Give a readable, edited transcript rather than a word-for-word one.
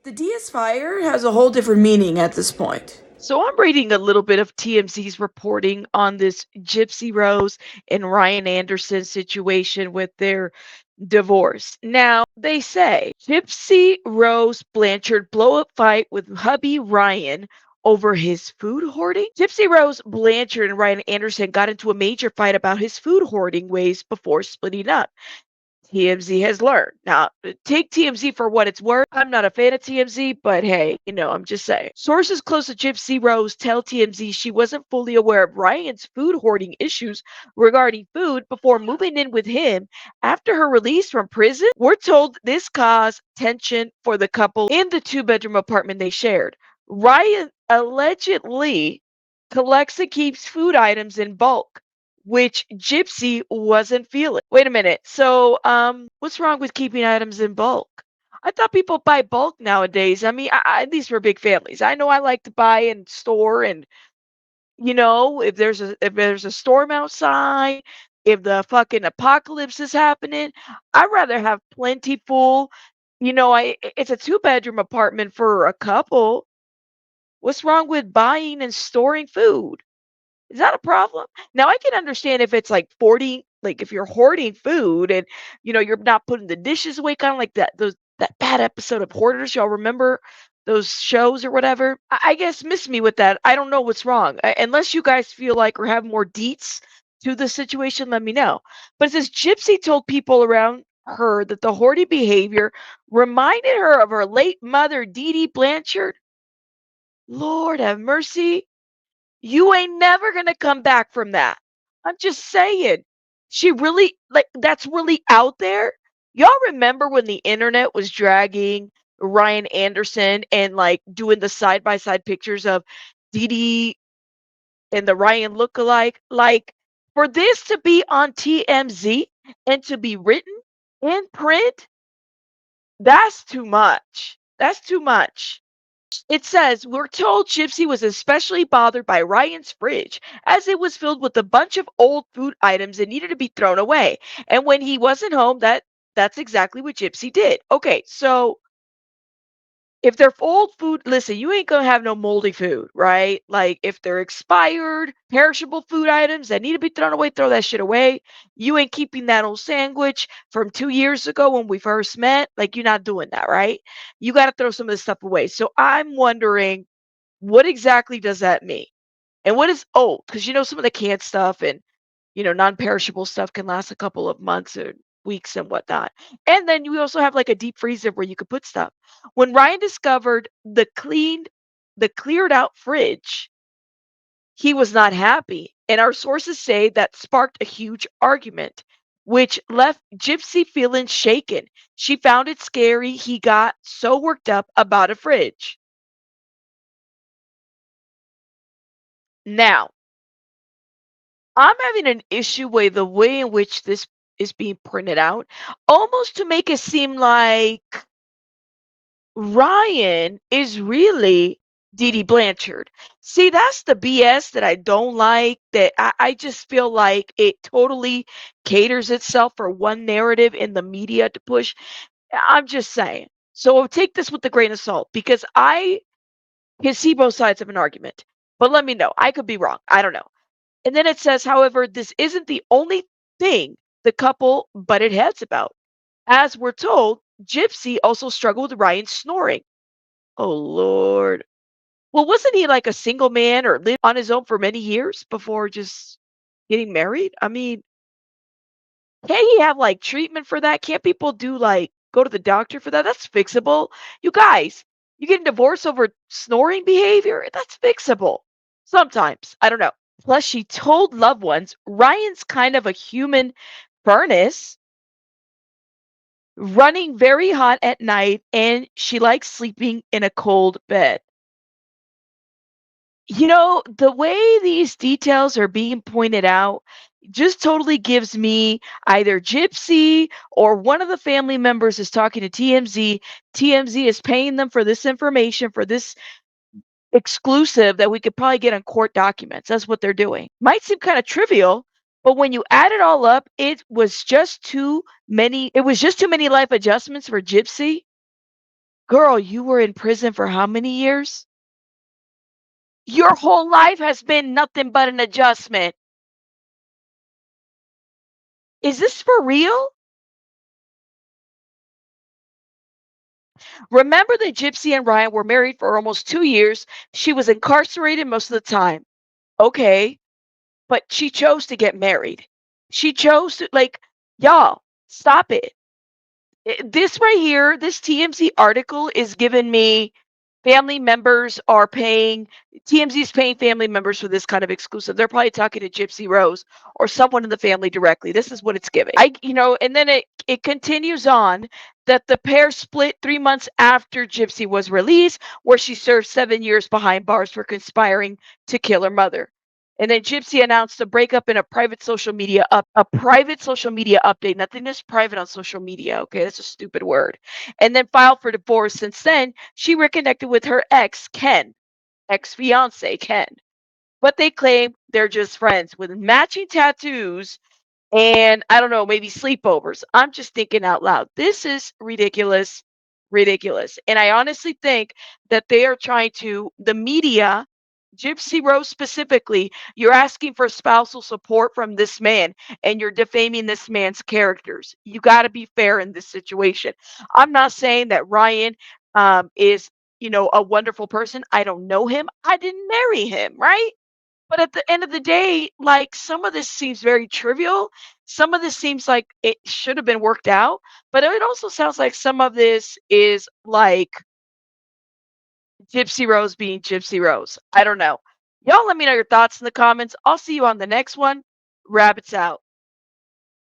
The DS fire has a whole different meaning at this point. So I'm reading a little bit of TMZ's reporting on this Gypsy Rose and Ryan Anderson situation with their divorce. Now, they say Gypsy Rose Blanchard blow up fight with hubby Ryan over his food hoarding. Gypsy Rose Blanchard and Ryan Anderson got into a major fight about his food hoarding ways before splitting up. TMZ has learned. Now, take TMZ for what it's worth. I'm not a fan of TMZ, but hey, I'm just saying. Sources close to Gypsy Rose tell TMZ she wasn't fully aware of Ryan's food hoarding issues regarding food before moving in with him after her release from prison. We're told this caused tension for the couple in the two-bedroom apartment they shared. Ryan allegedly collects and keeps food items in bulk, which Gypsy wasn't feeling. Wait a minute. So, what's wrong with keeping items in bulk? I thought people buy bulk nowadays. I mean, these were big families. I know I like to buy and store, and if there's a storm outside, if the fucking apocalypse is happening, I'd rather have plenty full. It's a two-bedroom apartment for a couple. What's wrong with buying and storing food? Is that a problem? Now I can understand if it's like 40, like if you're hoarding food and you're not putting the dishes away, kind of like that bad episode of Hoarders. Y'all remember those shows or whatever? I guess miss me with that. I don't know what's wrong. Unless you guys feel like or have more deets to the situation, let me know. But it says Gypsy told people around her that the hoarding behavior reminded her of her late mother, Dee Dee Blanchard. Lord have mercy. You ain't never gonna come back from that. I'm just saying. She really like that's really out there. Y'all remember when the internet was dragging Ryan Anderson and like doing the side by side pictures of Dee Dee and the Ryan lookalike? Like for this to be on TMZ and to be written in print, that's too much. That's too much. It says, we're told Gypsy was especially bothered by Ryan's fridge as it was filled with a bunch of old food items that needed to be thrown away. And when he wasn't home, that's exactly what Gypsy did. Okay, so if they're old food, listen, you ain't gonna have no moldy food, right? Like if they're expired, perishable food items that need to be thrown away, throw that shit away. You ain't keeping that old sandwich from 2 years ago when we first met. Like you're not doing that, right? You got to throw some of this stuff away. So I'm wondering, what exactly does that mean? And what is old? Because some of the canned stuff and non-perishable stuff can last a couple of months or weeks and whatnot. And then you also have like a deep freezer where you could put stuff. When Ryan discovered the cleared out fridge, he was not happy. And our sources say that sparked a huge argument, which left Gypsy feeling shaken. She found it scary. He got so worked up about a fridge. Now, I'm having an issue with the way in which this is being printed out, almost to make it seem like Ryan is really Dee Dee Blanchard. See, that's the BS that I don't like, that I just feel like it totally caters itself for one narrative in the media to push. I'm just saying. So take this with a grain of salt because I can see both sides of an argument. But let me know. I could be wrong. I don't know. And then it says, however, this isn't the only thing the couple butted heads about. As we're told, Gypsy also struggled with Ryan snoring. Oh, Lord. Well, wasn't he like a single man or lived on his own for many years before just getting married? I mean, can't he have like treatment for that? Can't people do like go to the doctor for that? That's fixable. You guys, you getting divorced over snoring behavior? That's fixable. Sometimes. I don't know. Plus, she told loved ones Ryan's kind of a human furnace, running very hot at night, and she likes sleeping in a cold bed. The way these details are being pointed out just totally gives me either Gypsy or one of the family members is talking to TMZ. TMZ is paying them for this information, for this exclusive that we could probably get on court documents. That's what they're doing. Might seem kind of trivial, but when you add it all up, it was just too many life adjustments for Gypsy Girl, you were in prison for how many years? Your whole life has been nothing but an adjustment. Is this for real? Remember that Gypsy and Ryan were married for almost 2 years. She was incarcerated most of the time. Okay, but she chose to get married. She chose to, like, y'all, stop it. This right here, this TMZ article is giving me family members are paying, TMZ is paying family members for this kind of exclusive. They're probably talking to GYPSY Rose or someone in the family directly. This is what it's giving. And then it continues on that the pair split 3 months after Gypsy was released, where she served 7 years behind bars for conspiring to kill her mother. And then Gypsy announced a breakup in a private social media update. Nothing is private on social media. Okay, that's a stupid word. And then filed for divorce. Since then, she reconnected with her ex, Ken, ex-fiance Ken. But they claim they're just friends with matching tattoos and I don't know, maybe sleepovers. I'm just thinking out loud. This is ridiculous, ridiculous. And I honestly think that they are trying to, the media, Gypsy Rose specifically, you're asking for spousal support from this man and you're defaming this man's characters. You got to be fair in this situation. I'm not saying that Ryan is, a wonderful person. I don't know him. I didn't marry him, right? But at the end of the day, like, some of this seems very trivial. Some of this seems like it should have been worked out, but it also sounds like some of this is like Gypsy Rose being Gypsy Rose. I don't know. Y'all let me know your thoughts in the comments. I'll see you on the next one. Rabbits out.